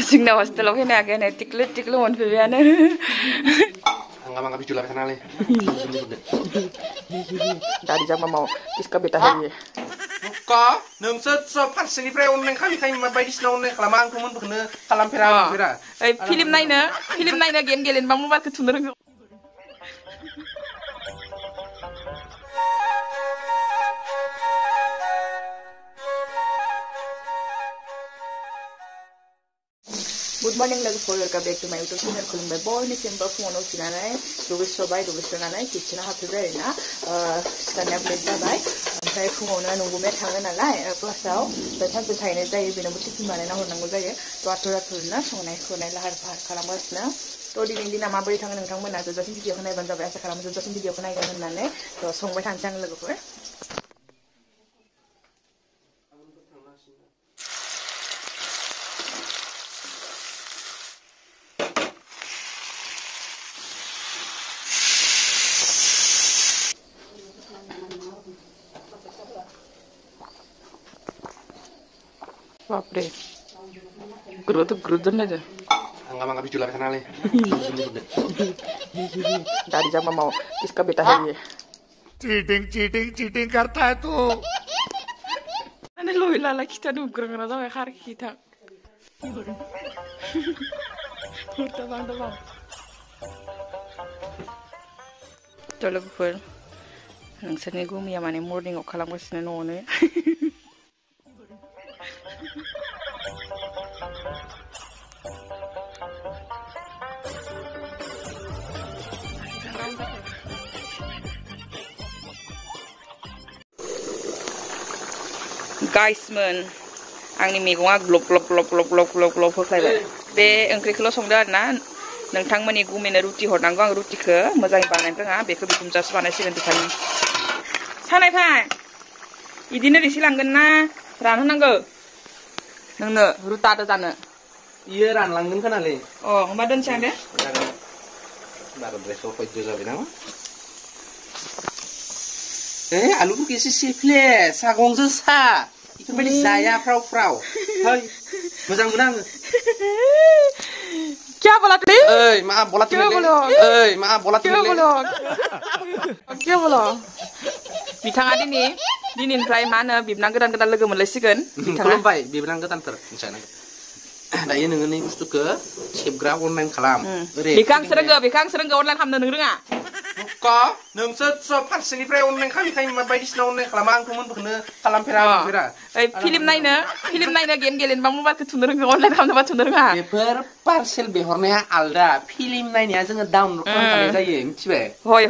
जोंना हस्टेलाव फैनायाखैनो टिक्लु टिक्लु मोनफैबायानो Angga biju lah sana le. Dari jam mau kiska beta hari. Buka, nengset फारसेनिफ्राय online खालामखायो मा बायदिसिना अनलाइन खालामा आंथ' मोनबोखौनो खालामफेरा नुफेरा. ओइ फिल्म नायनो गेम गेलेनोबा मबाइलखौ थुनो रोंगौ. Good morning, logoफोर welcome back to my YouTube channel. खुलुमबाय बयनिसिमबो फुङाव उथिनानै दुगैस्रांनानै किटचेनाव हाबफैबाय आरोना सिखारनाया लेट जाबाय ओमफ्राय फुङावनो नंगुमै थाङो नालाय क्लासाव सानसे थाहैनाय जायो बेनावबो टिफिन बानायना हरनांगौ जायो थ' आथुरनो संनाय खुरनाय लाहार फाहार खालामगासिनो थ' दिनैनि दिना माबोरै थाङो नोंथांमोना जोबजासिम भिडिअखौ नायबानो जाबाय आसा खालामो जोबजासिम भिडिअखौ नायगोन होननानै थ' संबाय थानोसै आं लोगोफोर Baper, gerut aja. Angga biju lah sana le. Dari jam mau kiska beta hari. Cheating करता है तू Ane loh lala kita nugrang rasa kayak hari kita. Terbang. Tolong pun. Nangsa gue mia mana morning aku kalam kesini none. Guys men, आंनि मैगंआ ग्लब होख्लायबाय बे ओंख्रिखौल' संदो आरोना नोंथांमोननि गुमैनो रुटि हरनांगौ आं रुटिखौ मोजाङै बानायनो रोङा बेखौ बिखुमजोआसो बानायसिगोन दिखालि सानायफाय इदिनो रिसि लांगोन ना रानहोनांगौ नोंनो रुटादो जानो Iya ranlangin kan ale. Oh, होमबा दोनसै आं दे Baru dress off aja जाबाय नामा आलुखौ एसे सिफ्ले सागंजों सा इफोरबायदि जाया फ्राव है मोजां मोनो आङो क्या बोला तूने ओइ मा बोला तूने ओइ मा बोला तूने क्या बोला बिथाङा दिनैनिफ्राय मा होनो बिबनां गोदान लोगो मोनलायसिगोन बिथाङा खुलुमबाय बिबनां गोदानफोर मिथियाना दायो नोङो नै बुस्थुखौ सेबग्रा अनलाइन खालाम बेखौ आं सोलोंगौ अनलाइन खालामनो नों रोङा का नोंसो फारसेनिफ्राय अनलाइन खालामखायो मा बायदिसिना अनलाइन खालामा आंथ' मोनबोखौनो खालामफेरा नुफेरा ओइ फिल्म नायनो गेम गेलेनोबा मबाइलखौ थुनो रोंगौ अनलाइन खालामनोबा थुनो रोङा बेफोर पार्सेल बिहरनाया आलदा फिल्म नायनाया जोङो डाउनलड खालामखानाय जायो मिथिबाय हय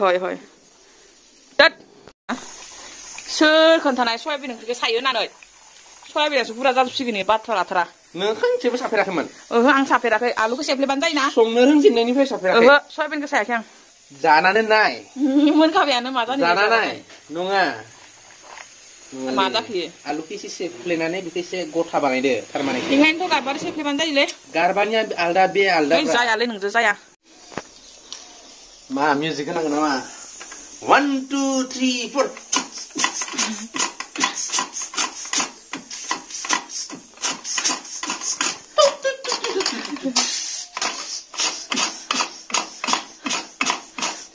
तात सोर खोन्थानाय सयाबिन ओंख्रिखौ सायो होननानै सयाबिनासो बुरजा जाजोबसिगोन बाथ्रा लाथारा नों खनसेबो साफेराखैमोन आं साफेराखै आलुखौ सेफ्लेबानो जायोना संनो रोंजेननायनिफ्राय साफेराखै सयाबिनखौ सायाखै आं जानानै नाय मोनखाबायानो मा जानो जाना नाय नङा मा जाखोयो आलुखौ एसे सेफ्लेनानै बेखौ एसे गथा बानायदो थारमाने बेखायनोथ' गारबारि सेफ्लेबानो जायोलै गारबानिया आलदा बे आलदा जायालै नोंजों जाया मा मिउजिक होनांगौ नामा 1 2 3 4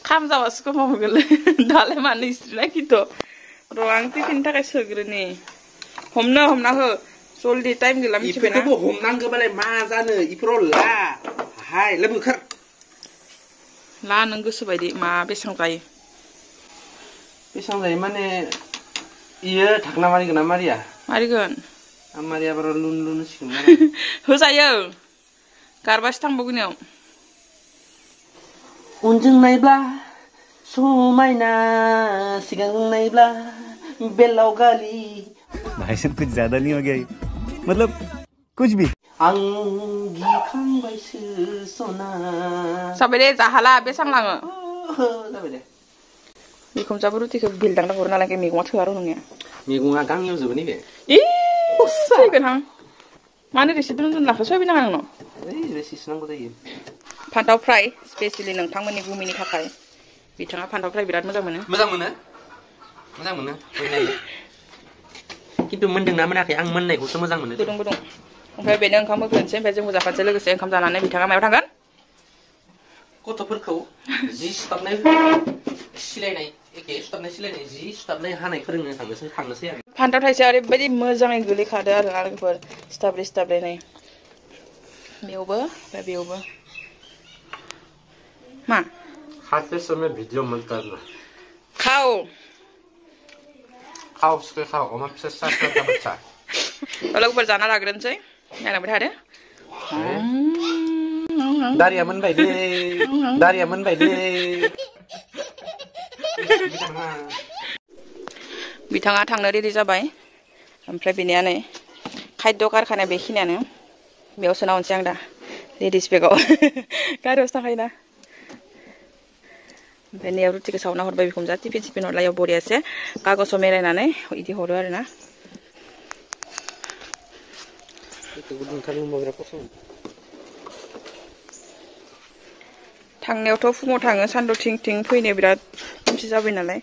खाम जाबासो कमा मोनगोनलै दालाय मानो इस्त्रिलाय खिन्थु र' आं टिफिननि थाखाय सोग्रोनि हमना हो जल्दि टाइम गैला मिथिबायना इफोरखौबो हमनांगौबालाय मा जानो इफोराव ला हाय लोगो ओंखार ला नों गोसो बायदि मा बेसेबां जायो माने इयो धाकना मारिगोन ना मारिया मारिगोन मारिया बारा लुन सिगोन होजायो गारबासो थांबावगोन उनजों नायब्ला समायना सिगांजों नायब्ला बेलाव गाली भाई साहब कुछ ज्यादा नहीं हो गया मतलब कुछ भी आं गिखांबायसो सना जाबाय दे जाहाला बेसां लाङो जाबाय दे बिखुमजाबो रुटिखौ बिलदांना हरो नालाय मैगङा थोआ र' नोंनिया मैगङा गांनियाव जोबो नैबे जागोन आं मानो रेसि दोनलाखो सयाबिन नाङा नोंनाव रेसिस नांगौ जायो फान्थाव फ्राय स्पेसियेलि नोंथांमोननि गुमैनि थाखाय बिथाङा फान्थाव फ्राय बिराद मोजां मोनो खिन्थु मोनदोंना मोनाखै आं मोननायखौसो मोजां मोनो गुदुं ओमफ्राय बेनो ओंखाम होग्रोनोसै ओमफ्राय जोंबो जाफानोसै लोगोसे ओंखाम जानानै बिथाङा मायाव थांगोन गथ'फोरखौ जि सुथाबनाय सिलायनाय एखे सुथाबनाय सिलायनाय जि सुथाबनाय हानाय फोरोंनो थांनोसै आरो फान्थाव थाइसेया ओरैबायदि मोजाङै गोलैखादो आरो लोगोफोर सिथाब्ले नै बेयावबो ओमफ्राय बेयावबो मा खाते समय भिडिअ मत करना खाओ खाओ उसके खाओ अमा फिसा सा का बच्चा लोगोफोर जाना लाग्रोनोसै नायलांबाय थादो दारिया मोनबाय दे बिथाङा थांनो रेडि जाबाय ओमफ्राय बिनिया नै खाद्य कारखानाया बेखिनियानो बेयाव सोना हरनोसै आं दा लेडिस बेगाव गारियावसो थांखायोना ओमफ्राय नैयाव रुटिखौ सावना हरबाय बिखुनजा टिफिन हरलायाव बरियासे कागजाव मेरायनानै इदि हरो आरोना थांनायावथ' फुङाव थाङो सान्दुं थिं थिं फैनो बिराद खोमसि जाबाय नालाय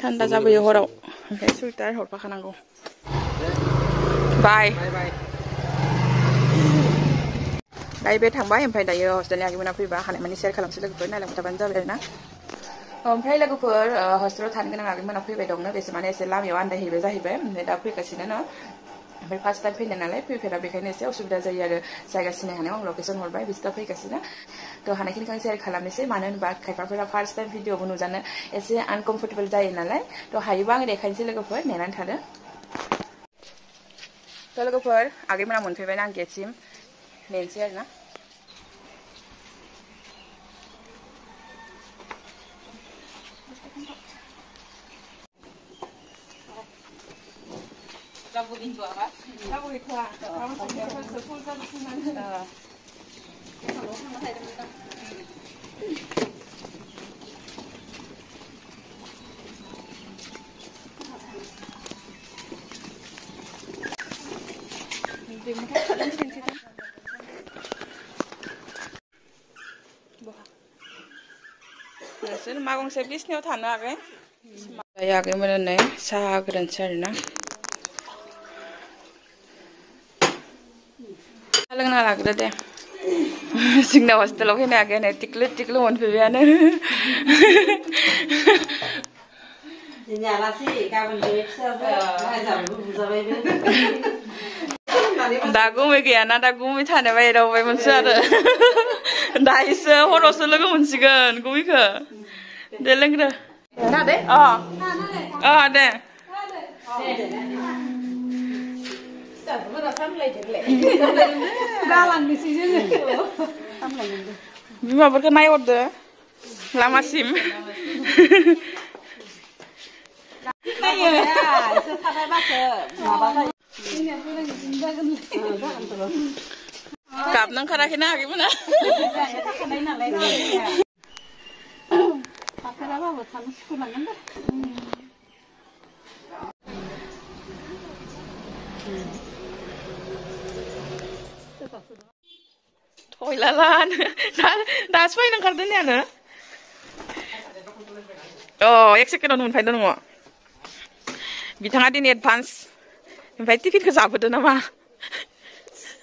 थान्दा जाबोयो हराव ओमफ्राय सुइटार हरफाखानांगौ बाय बे थांबाय ओमफ्राय दायो हस्टेलनि आगैमोना फैबा हानायमानि शेयार खालामसै लोगोफोर नायलांबाय थाबानो जाबाय आरोना ओमफ्राय लोगोफोर हस्टेलाव थानो गोनां आगैमोना फैबाय दंनो बेसे माने एसे लामायाव आन्दायहैबाय जाहैबाय ओमफ्राय दा फैगासिनो न ओमफ्राय फार्स्ट टाइम फैनाय नालाय फैफेरा बेखायनो एसे असुबिदा जायो आरो जायगा सिनाय हानायाव आं लकेसन हरबाय बिसोर फैगासिनो थ' हानायखिनिखौ आं शेयार खालामनोसै मानो होनबा खायफाफोरा फार्स्ट टाइम भिडिअबो नुजानो एसे आनकमफर्टेबल जायो नालाय थ' हायोबा आं देखायनोसै लोगोफोर नेनानै थादो थ' लोगोफोर आगैमोना मोनफैबायना आं गेटसिम नेनोसै आरोना Jago gitu apa? Jago itu ah. Kamu sampai sepuluh kali mana? Nasi magung sebis ni otak nak ke? Saya agak mana ni sah gerancar na. लोंना लाग्रो दे जोंना हस्टेलाव फैनो हागोन टिक्लु मोनफैबायानो दा गुमै गैयाना दा गुमै थानो बायरावबाय मोनसो आरो दायोसो हरावसो लोगो मोनसिगोन गुमैखौ दे लोंग्रो दे बिमाफोरखौ नायहरदो लामासिम गाबनो ओंखाराखैना आगैमोना Toilalan, dah sesuai dengan kartunya na. Oh, ek second on file nunggu. Bitang adi ni advance. Invite tiffin ke sahabat tu nama.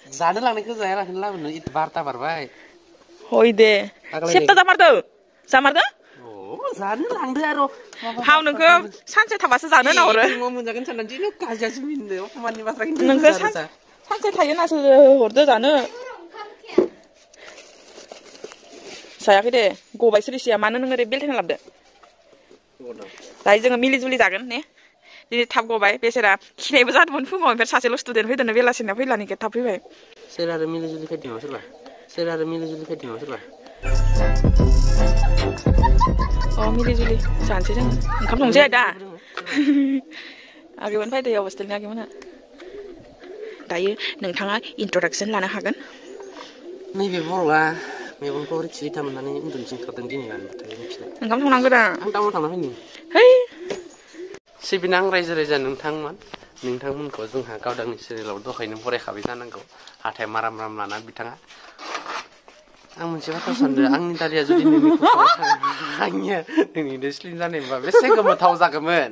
Zana lang ni ke saya lah, hendak menurut itu barta barbai. Hoi deh. Siapa zamar tu? Zamar tu? Oh, zana lang dia ro. How nunggu sunset tabas zana na orang. Mau menjaga channel jadi nunggu kaja semin deh. Pemain ni pasang ini. Nunggu sunset kayu nasi orang zana. Saya kira gobai serisi mana nengere bel tenang labda. Tapi jangan milih-milih jagan nih. Jadi tab gobai, biasa kini besar pun fungong bersaselo student itu nabi lah sini nabi lah nih kita tapi baik. Saya ada milih-milih ke dimana sih? Saya ada milih-milih ke dimana sih? Oh milih-milih, santai jangan. Kamu nunggu ada. Agak mana pada ya hostelnya gimana? Tapi neng tengah introduction lana hagan. Nih bebol lah. Memang kau cerita mengenai untuk singkatan gini kan? Kamu tunggu dah. Kamu tunggu ini. Hei. Si binang raja nungtangman kau zungha kau dah nisri lalu doh ini boleh khabisan nangkau. Hatai maram lana bitanga. आं मोनसे बाथ्रा सानदों आंनि दारिया जुदि नोंनि खर'आव आंनिया नोंनि स्लिम जानायमोनबा बेसे गोमोथाव जागौमोन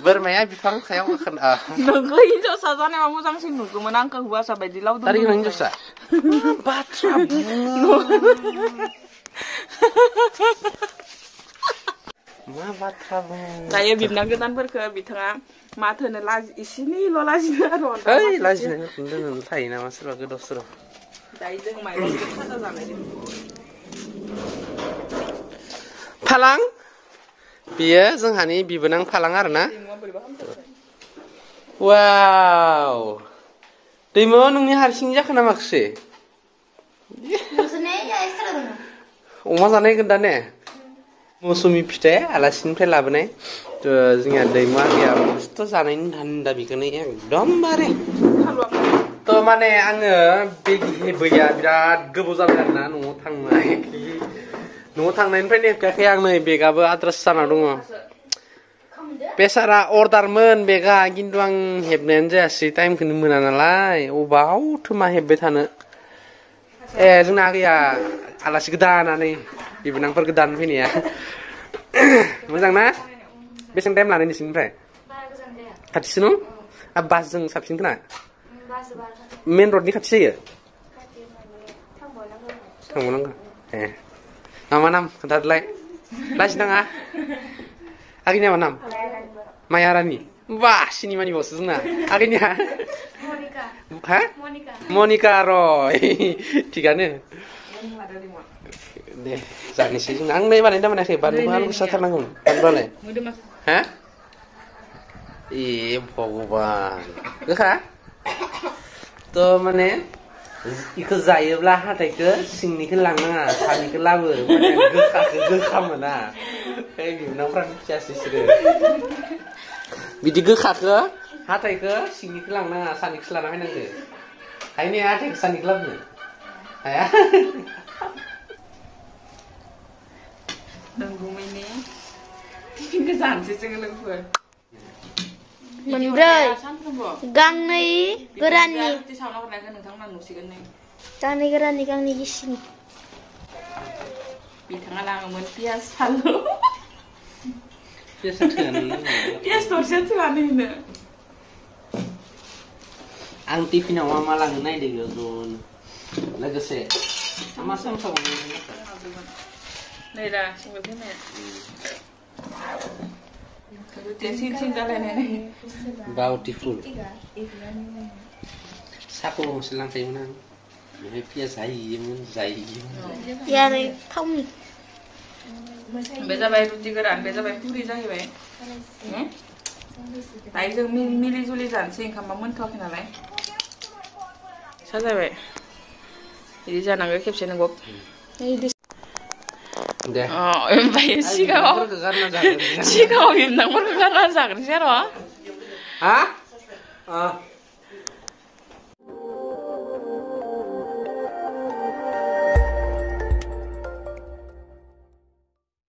बोरमाया बिफां सायाव गाखोना नोंखौ हिनजावसा जानायबा मोजांसिन नुगौमोन आंखौ हौवासा बायदि लावदुम दारि गोनां हिनजावसा बाथ्रा मा बाथ्रा बुङो दायो बिबोनां गोदानफोरखौ बिथाङा माथोनो इसेनिल' लाजिनो आरो ओइ लाजिनो दोननो थायो नामा सोरबा गोदाव सोराव दायो जों माइरं खाजा जानाय फालां बेयो जोंहानि बिबोनां फालां आरोना वाव दैमु नोंनि हारसिं जाखो ना माखासे अमा जानाय गोदा ने मौसुमि फिथाइ आलासिनिफ्राय लाबोनाय जोंहा दैमुआ गैया मस्थ' जानायनि धान्दा बेखौनो एकदमबारे थ' माने आङो बे हेबैया बिराद गोबाव जाबाय आरोना न'आव थांनायनिफ्रायनो हेबखायाखै आं नै बेगाबो आद्रास जाना दङ बेसारा अर्डारमोन बेगा खिन्थु आं हेबनायानो जायासै टाइमखौनो मोना नालाय अबावथो मा हेबबाय थानो जोंना गैया आलासि गोदानानै बिबोनांफोर गोदान फैनाया मोजां ना बेसेबां टाइम लानाय नोंसिनिफ्राय खाथिसो न' बासजों साबसिन खोना मेन रडनि खाथि जायो थांबावनांगौ मा नाम खोन्थादोलाय लाजिनाङा आगैनिया मा नाम माया रानि बा सिनेमानि बावसो जोंना आगैनिया हा मनिका रय थिगानो दे जानोसै जों आं नै बानायनो बानायाखै बानलुखौ आलु गोसा थारनांगौमोन बानलुआलाय हा ए भगबान गोखा थ' माने इखौ जायोब्ला हाथाइखौ सिंनिखौ लांनाङा सानिखौ लाबो माने गोखा मोना बिबोनांफ्रा मिथियासै बिसोरो बिदि गोखाखौ हाथाइखौ सिंनिखौ लांनाङा सानिखौसो लाना फैनांगौ हायने हाथाइखौ सानिखौ लाबोनो हाया नंगौमैने टिफिनखौ जानोसै जोङो लोगोफोर मोनब्रै गांनै गोराननि सावना हरनायखौ नोंथांमोना नुसिगोन नै गांनै गोराननि गांनै गिसिनि बिथाङा लाङोमोन पियास फानलु पियास दरसे थोआनो आं टिफिनाव मा लांनो नायदों ज'नो लोगोसे मा सोंसावनो नै दा सिंबो फैनाया सिन जालायनाय बाउटिफुल साखौ गंसे लांखायोमोन आं बेहाय पियास जायोमोन यारै थावनि बे जाबाय रुटि गोरान बे जाबाय पुरि जाहैबाय दायो जों मिलि जुलि जानोसै ओंखामा मोनथ'वाखै नालाय साजायबाय बिदि जानांगौ खेबसे नंगौ दे ओमफ्राय सिगाङाव बिबोनांफोरखौ गारना जाग्रोनोसै आरो हा